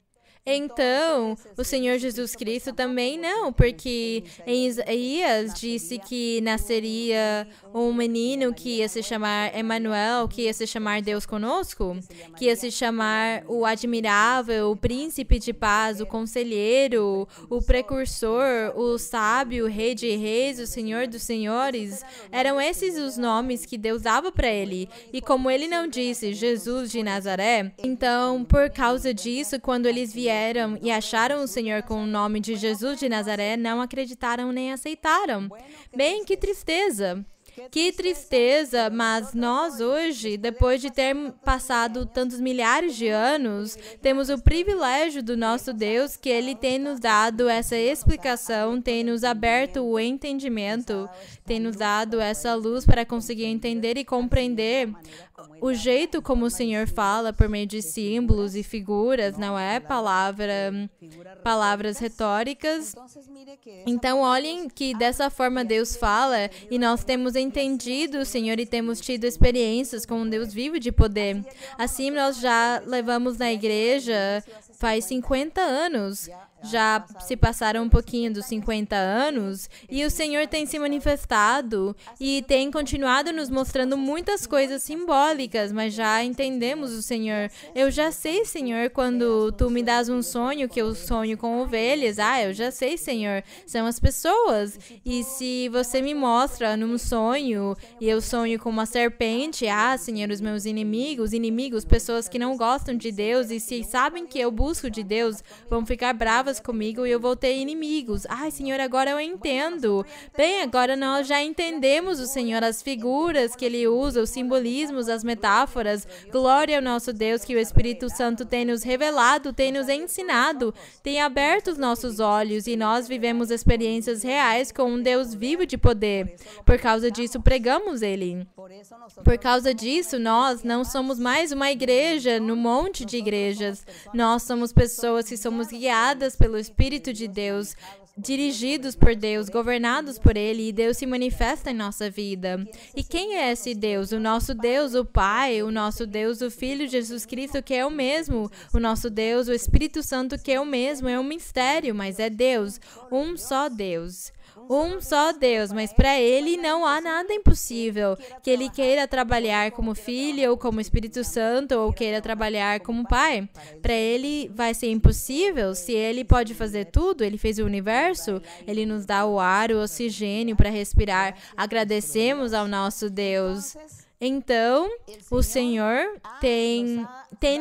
Então, o Senhor Jesus Cristo também não, porque em Isaías disse que nasceria um menino que ia se chamar Emanuel, que ia se chamar Deus conosco, que ia se chamar o admirável, o príncipe de paz, o conselheiro, o precursor, o sábio, o rei de reis, o senhor dos senhores. Eram esses os nomes que Deus dava para ele. E como ele não disse Jesus de Nazaré, então, por causa disso, quando eles vieram e acharam o Senhor com o nome de Jesus de Nazaré, não acreditaram nem aceitaram. Bem, que tristeza! Que tristeza, mas nós hoje, depois de ter passado tantos milhares de anos, temos o privilégio do nosso Deus que Ele tem nos dado essa explicação, tem nos aberto o entendimento, tem nos dado essa luz para conseguir entender e compreender o jeito como o Senhor fala por meio de símbolos e figuras, não é palavras retóricas. Então, olhem que dessa forma Deus fala e nós temos entendido o Senhor e temos tido experiências com um Deus vivo de poder. Assim, nós já levamos na igreja faz 50 anos. Já se passaram um pouquinho dos 50 anos e o Senhor tem se manifestado e tem continuado nos mostrando muitas coisas simbólicas, mas já entendemos o Senhor. Eu já sei, Senhor, quando tu me dás um sonho, que eu sonho com ovelhas. Eu já sei, Senhor, são as pessoas. E se você me mostra num sonho e eu sonho com uma serpente, Senhor, os meus inimigos, pessoas que não gostam de Deus e se sabem que eu busco de Deus, vão ficar bravas comigo e eu vou ter inimigos. Senhor, agora eu entendo. Bem, agora nós já entendemos o Senhor, as figuras que Ele usa, os simbolismos, as metáforas. Glória ao nosso Deus que o Espírito Santo tem nos revelado, tem nos ensinado, tem aberto os nossos olhos e nós vivemos experiências reais com um Deus vivo de poder. Por causa disso, pregamos Ele. Por causa disso, nós não somos mais uma igreja no monte de igrejas. Nós somos pessoas que somos guiadas pelo Espírito de Deus, dirigidos por Deus, governados por Ele, e Deus se manifesta em nossa vida. E quem é esse Deus? O nosso Deus, o Pai, o nosso Deus, o Filho Jesus Cristo, que é o mesmo. O nosso Deus, o Espírito Santo, que é o mesmo. É um mistério, mas é Deus. Um só Deus. Um só Deus, mas para Ele não há nada impossível. Que Ele queira trabalhar como Filho ou como Espírito Santo ou queira trabalhar como Pai. Para Ele vai ser impossível. Se Ele pode fazer tudo, Ele fez o universo, Ele nos dá o ar, o oxigênio para respirar. Agradecemos ao nosso Deus. Então, o Senhor tem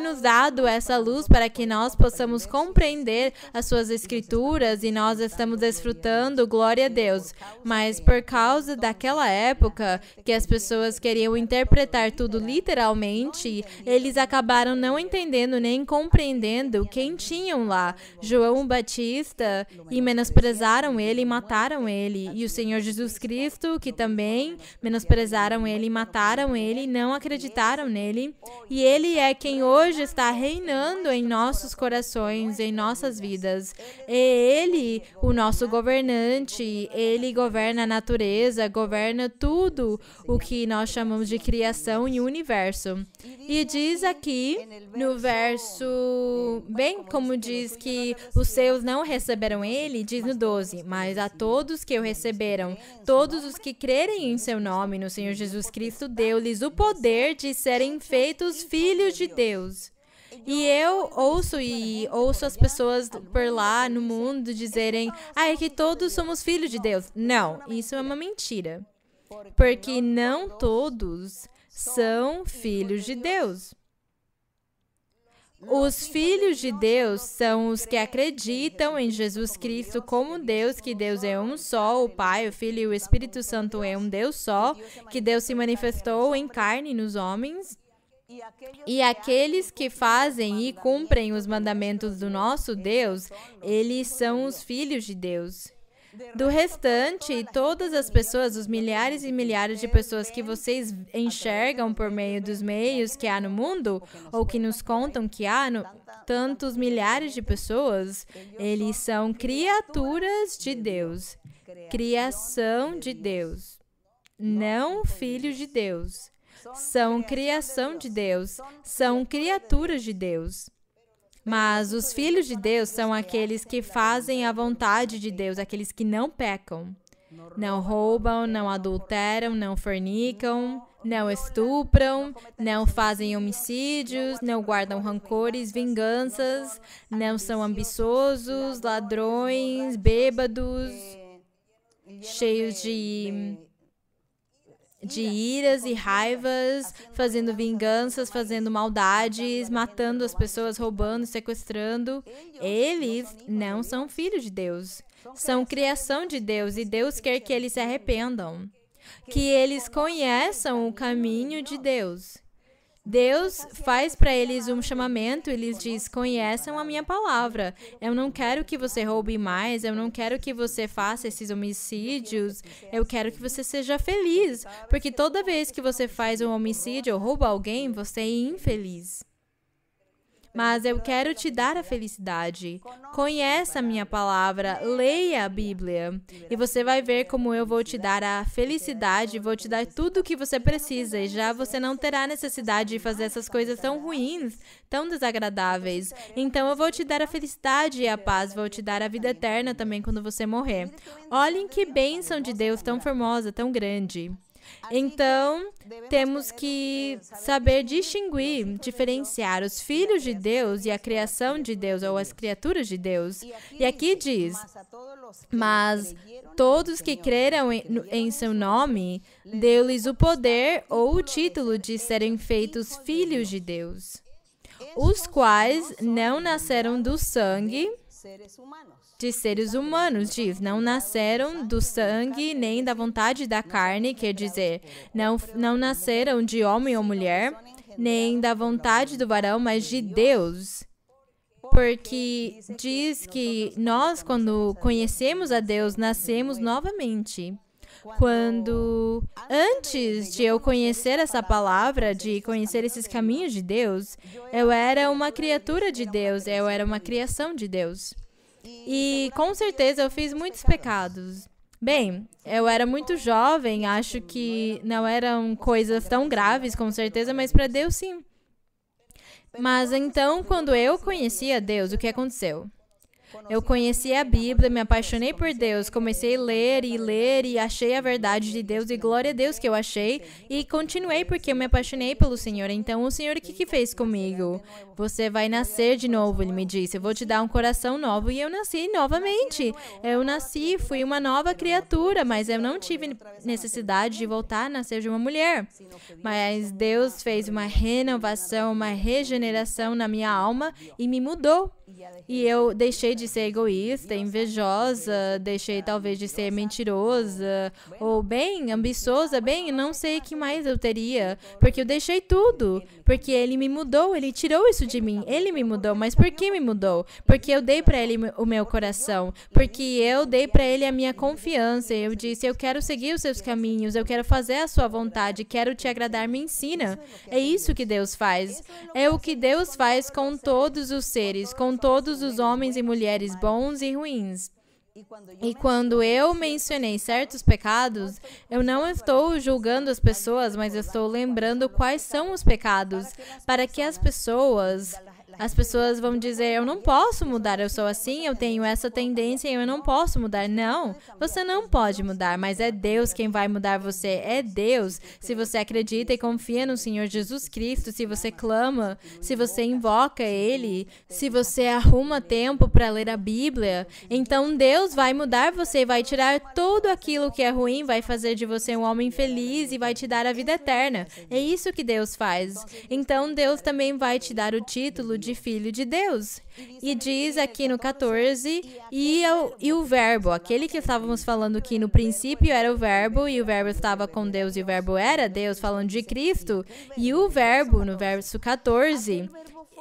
nos dado essa luz para que nós possamos compreender as suas escrituras e nós estamos desfrutando, glória a Deus. Mas por causa daquela época que as pessoas queriam interpretar tudo literalmente, eles acabaram não entendendo nem compreendendo quem tinham lá, João Batista, e menosprezaram ele e mataram ele. E o Senhor Jesus Cristo, que também menosprezaram ele e mataram ele, não acreditaram nele, e ele é quem hoje está reinando em nossos corações, em nossas vidas. É ele o nosso governante, ele governa a natureza, governa tudo o que nós chamamos de criação e universo. E diz aqui no verso, bem como diz que os seus não receberam ele, diz no 12, mas a todos que o receberam, todos os que crerem em seu nome, no Senhor Jesus Cristo, deu-lhes o poder de serem feitos filhos de Deus. E eu ouço as pessoas por lá no mundo dizerem, é que todos somos filhos de Deus. Não, isso é uma mentira. Porque não todos são filhos de Deus. Os filhos de Deus são os que acreditam em Jesus Cristo como Deus, que Deus é um só, o Pai, o Filho e o Espírito Santo é um Deus só, que Deus se manifestou em carne nos homens. E aqueles que fazem e cumprem os mandamentos do nosso Deus, eles são os filhos de Deus. Do restante, todas as pessoas, os milhares e milhares de pessoas que vocês enxergam por meio dos meios que há no mundo, ou que nos contam que há, tantos milhares de pessoas, eles são criaturas de Deus, criação de Deus, não filhos de Deus. São criação de Deus, são criaturas de Deus. Mas os filhos de Deus são aqueles que fazem a vontade de Deus, aqueles que não pecam, não roubam, não adulteram, não fornicam, não estupram, não fazem homicídios, não guardam rancores, vinganças, não são ambiciosos, ladrões, bêbados, cheios de iras e raivas, fazendo vinganças, fazendo maldades, matando as pessoas, roubando, sequestrando. Eles não são filhos de Deus. São criação de Deus e Deus quer que eles se arrependam, que eles conheçam o caminho de Deus. Deus faz para eles um chamamento, ele diz, conheçam a minha palavra. Eu não quero que você roube mais, eu não quero que você faça esses homicídios, eu quero que você seja feliz, porque toda vez que você faz um homicídio ou rouba alguém, você é infeliz. Mas eu quero te dar a felicidade. Conheça a minha palavra, leia a Bíblia, e você vai ver como eu vou te dar a felicidade, vou te dar tudo o que você precisa, e já você não terá necessidade de fazer essas coisas tão ruins, tão desagradáveis. Então eu vou te dar a felicidade e a paz, vou te dar a vida eterna também quando você morrer. Olhem que bênção de Deus tão formosa, tão grande. Então, temos que saber distinguir, diferenciar os filhos de Deus e a criação de Deus, ou as criaturas de Deus. E aqui diz, mas todos que creram em seu nome, deu-lhes o poder ou o título de serem feitos filhos de Deus, os quais não nasceram do sangue, de seres humanos, diz, não nasceram do sangue nem da vontade da carne, quer dizer, não nasceram de homem ou mulher, nem da vontade do varão, mas de Deus. Porque diz que nós, quando conhecemos a Deus, nascemos novamente. Antes de eu conhecer essa palavra, de conhecer esses caminhos de Deus, eu era uma criatura de Deus, eu era uma criação de Deus. E com certeza eu fiz muitos pecados. Bem, eu era muito jovem, acho que não eram coisas tão graves, com certeza, mas para Deus sim. Mas então, quando eu conheci a Deus, o que aconteceu? Eu conheci a Bíblia, me apaixonei por Deus, comecei a ler e achei a verdade de Deus e glória a Deus que eu achei e continuei porque eu me apaixonei pelo Senhor. Então, o Senhor, o que fez comigo? Você vai nascer de novo, ele me disse. Eu vou te dar um coração novo e eu nasci novamente. Eu nasci, fui uma nova criatura, mas eu não tive necessidade de voltar a nascer de uma mulher. Mas Deus fez uma renovação, uma regeneração na minha alma e me mudou. E eu deixei de ser egoísta, invejosa, deixei talvez de ser mentirosa, ou bem ambiciosa, bem, não sei o que mais eu teria, porque eu deixei tudo, porque ele me mudou, ele tirou isso de mim, ele me mudou, mas por que me mudou? Porque eu dei para ele o meu coração, porque eu dei para ele a minha confiança, eu disse, eu quero seguir os seus caminhos, eu quero fazer a sua vontade, quero te agradar, me ensina. É isso que Deus faz, é o que Deus faz com todos os seres, com todos os homens e mulheres bons e ruins. E quando eu mencionei certos pecados, eu não estou julgando as pessoas, mas estou lembrando quais são os pecados, para que as pessoas vão dizer, eu não posso mudar, eu sou assim, eu tenho essa tendência e eu não posso mudar. Não, você não pode mudar, mas é Deus quem vai mudar você, é Deus. Se você acredita e confia no Senhor Jesus Cristo, se você clama, se você invoca Ele, se você arruma tempo para ler a Bíblia, então Deus vai mudar você, vai tirar tudo aquilo que é ruim, vai fazer de você um homem feliz e vai te dar a vida eterna. É isso que Deus faz. Então Deus também vai te dar o título de filho de Deus. E diz aqui no 14, e o verbo, aquele que estávamos falando que no princípio era o verbo, e o verbo estava com Deus, e o verbo era Deus, falando de Cristo, e o verbo, no verso 14,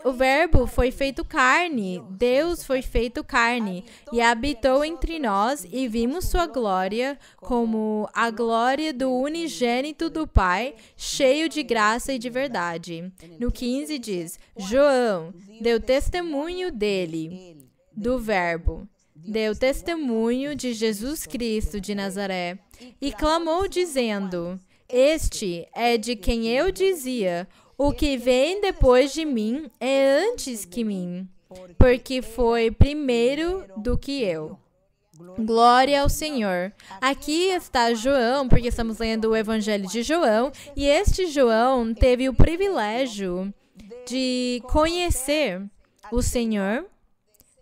o verbo foi feito carne, Deus foi feito carne, e habitou entre nós, e vimos sua glória, como a glória do unigênito do Pai, cheio de graça e de verdade. No 15 diz, João deu testemunho dele, do verbo, deu testemunho de Jesus Cristo de Nazaré, e clamou dizendo, este é de quem eu dizia, o que vem depois de mim é antes que mim, porque foi primeiro do que eu. Glória ao Senhor. Aqui está João, porque estamos lendo o Evangelho de João, e este João teve o privilégio de conhecer o Senhor,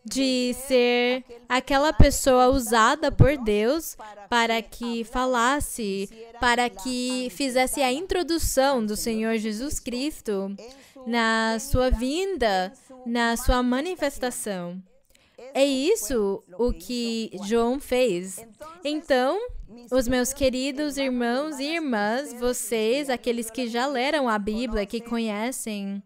de ser aquela pessoa usada por Deus para que falasse, para que fizesse a introdução do Senhor Jesus Cristo na sua vinda, na sua manifestação. É isso o que João fez. Então, os meus queridos irmãos e irmãs, vocês, aqueles que já leram a Bíblia, que conhecem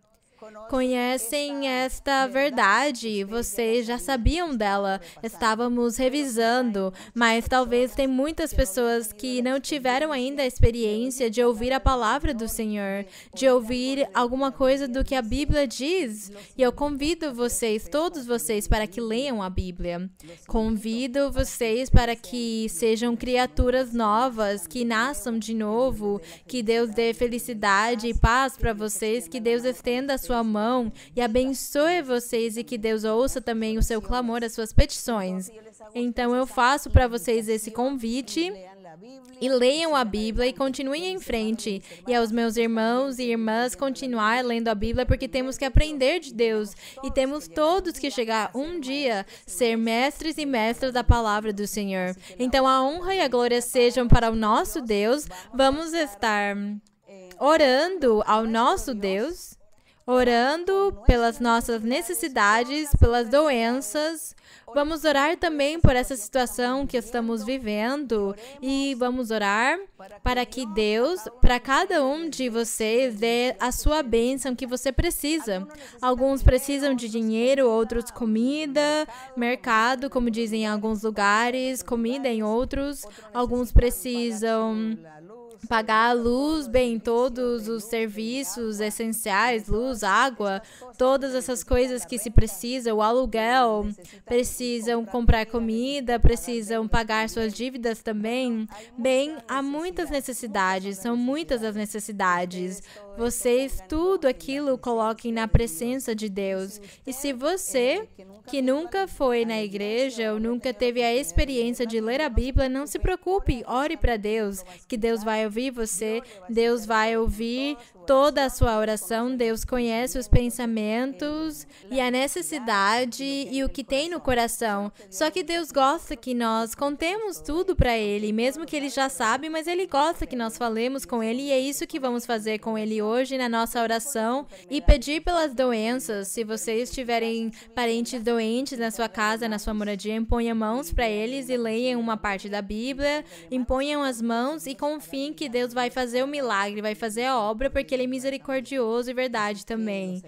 esta verdade, vocês já sabiam dela, estávamos revisando, mas talvez tem muitas pessoas que não tiveram ainda a experiência de ouvir a palavra do Senhor, de ouvir alguma coisa do que a Bíblia diz, e eu convido vocês, todos vocês, para que leiam a Bíblia. Convido vocês para que sejam criaturas novas, que nasçam de novo, que Deus dê felicidade e paz para vocês, que Deus estenda a sua mão e abençoe vocês e que Deus ouça também o seu clamor, as suas petições. Então eu faço para vocês esse convite e leiam a Bíblia e continuem em frente. E aos meus irmãos e irmãs, continuar lendo a Bíblia, porque temos que aprender de Deus e temos todos que chegar um dia ser mestres e mestras da palavra do Senhor. Então a honra e a glória sejam para o nosso Deus. Vamos estar orando ao nosso Deus, orando pelas nossas necessidades, pelas doenças. Vamos orar também por essa situação que estamos vivendo e vamos orar para que Deus, para cada um de vocês, dê a sua bênção que você precisa. Alguns precisam de dinheiro, outros comida, mercado, como dizem em alguns lugares, comida em outros. Alguns precisam pagar a luz, bem, todos os serviços essenciais, luz, água, todas essas coisas que se precisa, o aluguel, precisam comprar comida, precisam pagar suas dívidas também. Bem, há muitas necessidades, são muitas as necessidades. vocês tudo aquilo coloquem na presença de Deus. E se você que nunca foi na igreja ou nunca teve a experiência de ler a Bíblia, não se preocupe, ore para Deus, que Deus vai ouvir você, Deus vai ouvir toda a sua oração, Deus conhece os pensamentos e a necessidade e o que tem no coração. Só que Deus gosta que nós contemos tudo para Ele, mesmo que Ele já sabe, mas Ele gosta que nós falemos com Ele e é isso que vamos fazer com Ele hoje na nossa oração e pedir pelas doenças. Se vocês tiverem parentes doentes na sua casa, na sua moradia, imponham mãos para eles e leiam uma parte da Bíblia, imponham as mãos e confiem que Deus vai fazer o milagre, vai fazer a obra, porque Ele é misericordioso e verdade também.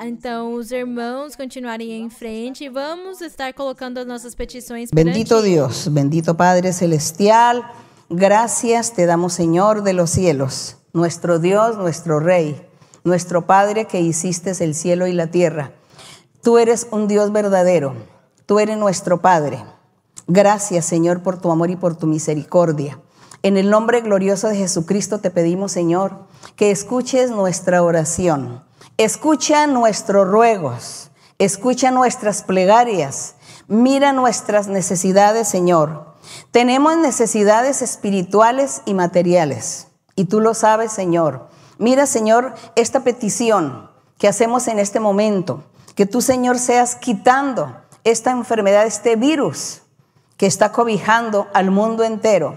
Então, os irmãos continuarem em frente e vamos estar colocando as nossas petições perante Bendito Dios, bendito Padre Celestial, gracias te damos, Señor de los cielos, nuestro Dios, nuestro Rey, nuestro Padre que hiciste el cielo y la tierra. Tú eres un Dios verdadero, tú eres nuestro Padre. Gracias, Señor, por tu amor y por tu misericordia. En el nombre glorioso de Jesucristo te pedimos, Señor, que escuches nuestra oración, escucha nuestros ruegos, escucha nuestras plegarias, mira nuestras necesidades, Señor. Tenemos necesidades espirituales y materiales, y tú lo sabes, Señor. Mira, Señor, esta petición que hacemos en este momento, que tú, Señor, seas quitando esta enfermedad, este virus que está cobijando al mundo entero,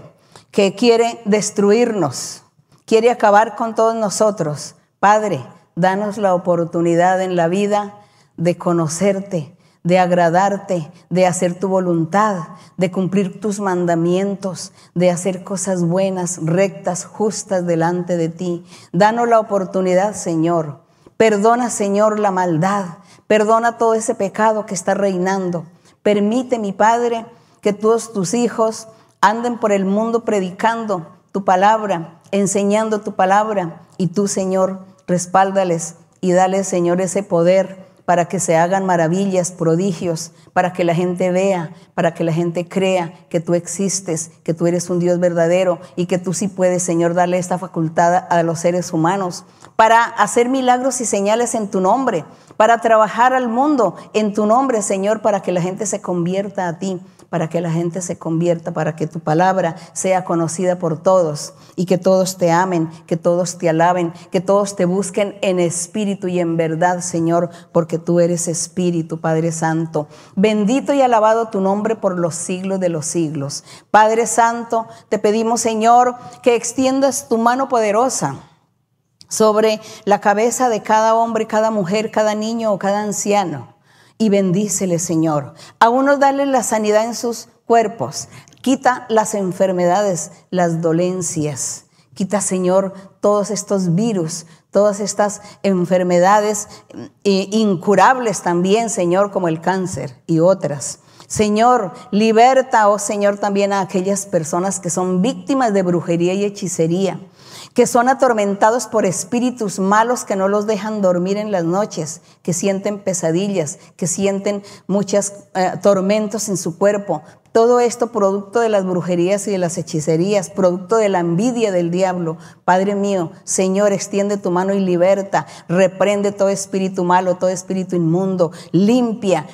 que quiere destruirnos, quiere acabar con todos nosotros. Padre, danos la oportunidad en la vida de conocerte, de agradarte, de hacer tu voluntad, de cumplir tus mandamientos, de hacer cosas buenas, rectas, justas delante de ti. Danos la oportunidad, Señor. Perdona, Señor, la maldad. Perdona todo ese pecado que está reinando. Permite, mi Padre, que todos tus hijos anden por el mundo predicando tu palabra, enseñando tu palabra, y tú, Señor, respáldales y dale, Señor, ese poder para que se hagan maravillas, prodigios, para que la gente vea, para que la gente crea que tú existes, que tú eres un Dios verdadero y que tú sí puedes, Señor, darle esta facultad a los seres humanos para hacer milagros y señales en tu nombre, para trabajar al mundo en tu nombre, Señor, para que la gente se convierta a ti, para que la gente se convierta, para que tu palabra sea conocida por todos y que todos te amen, que todos te alaben, que todos te busquen en espíritu y en verdad, Señor, porque tú eres Espíritu, Padre Santo. Bendito y alabado tu nombre por los siglos de los siglos. Padre Santo, te pedimos, Señor, que extiendas tu mano poderosa sobre la cabeza de cada hombre, cada mujer, cada niño o cada anciano. Y bendícele, Señor. A unos dale la sanidad en sus cuerpos. Quita las enfermedades, las dolencias. Quita, Señor, todos estos virus, todas estas enfermedades incurables también, Señor, como el cáncer y otras. Señor, liberta, oh Señor, también a aquellas personas que son víctimas de brujería y hechicería, que son atormentados por espíritus malos que no los dejan dormir en las noches, que sienten pesadillas, que sienten muchos tormentos en su cuerpo. Todo esto producto de las brujerías y de las hechicerías, producto de la envidia del diablo. Padre mío, Señor, extiende tu mano y liberta. Reprende todo espíritu malo, todo espíritu inmundo. Limpia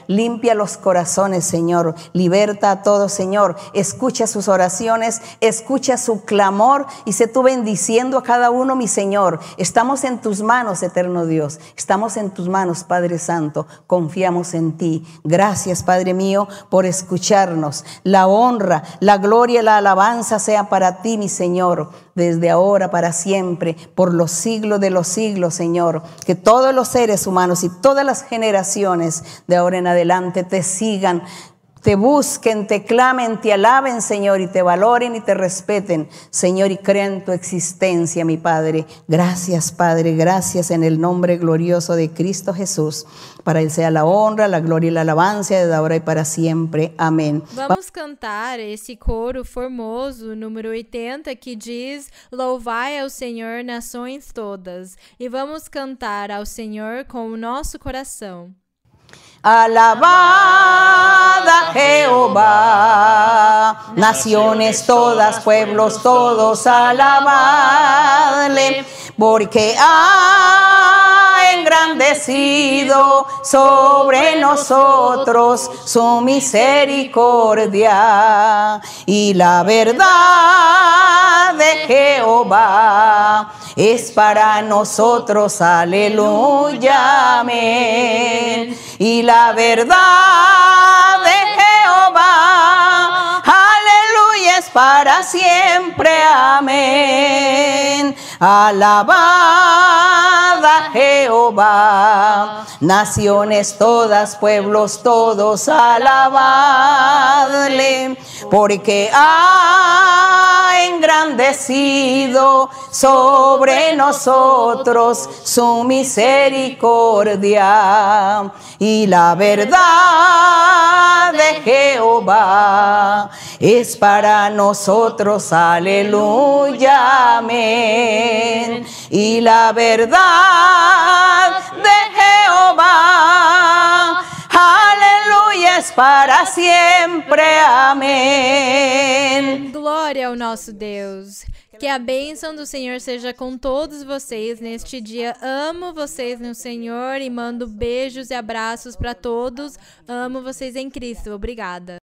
los corazones, Señor. Liberta a todos, Señor. Escucha sus oraciones, escucha su clamor y sé tú bendiciendo a cada uno, mi Señor. Estamos en tus manos, eterno Dios. Estamos en tus manos, Padre Santo. Confiamos en ti. Gracias, Padre mío, por escucharnos. La honra, la gloria, la alabanza sea para ti, mi Señor, desde ahora para siempre, por los siglos de los siglos, Señor. Que todos los seres humanos y todas las generaciones de ahora en adelante te sigan, te busquen, te clamen, te alaben, Señor, y te valoren y te respeten, Señor, y crean tu existencia, mi Padre. Gracias, Padre, gracias en el nombre glorioso de Cristo Jesús. Para Él sea la honra, la gloria y la alabanza desde ahora y para siempre. Amém. Vamos cantar esse coro formoso, número 80, que diz: Louvai ao Senhor, nações todas. E vamos cantar ao Senhor com o nosso coração. Alabad a Jehová, naciones todas, pueblos todos, alabadle. porque ha engrandecido sobre nosotros su misericordia. Y la verdad de Jehová es para nosotros, aleluya, amén. Y la verdad de Jehová, aleluya, es para siempre, amén. Alabad a Jehová, naciones todas, pueblos todos, alabadle, porque ha engrandecido sobre nosotros su misericordia. Y la verdad de Jehová es para nosotros, aleluya, amén. Y la verdad de Jehová, aleluia, es para siempre, amém. Glória ao nosso Deus. Que a bênção do Senhor seja com todos vocês neste dia. Amo vocês no Senhor e mando beijos e abraços para todos. Amo vocês em Cristo. Obrigada.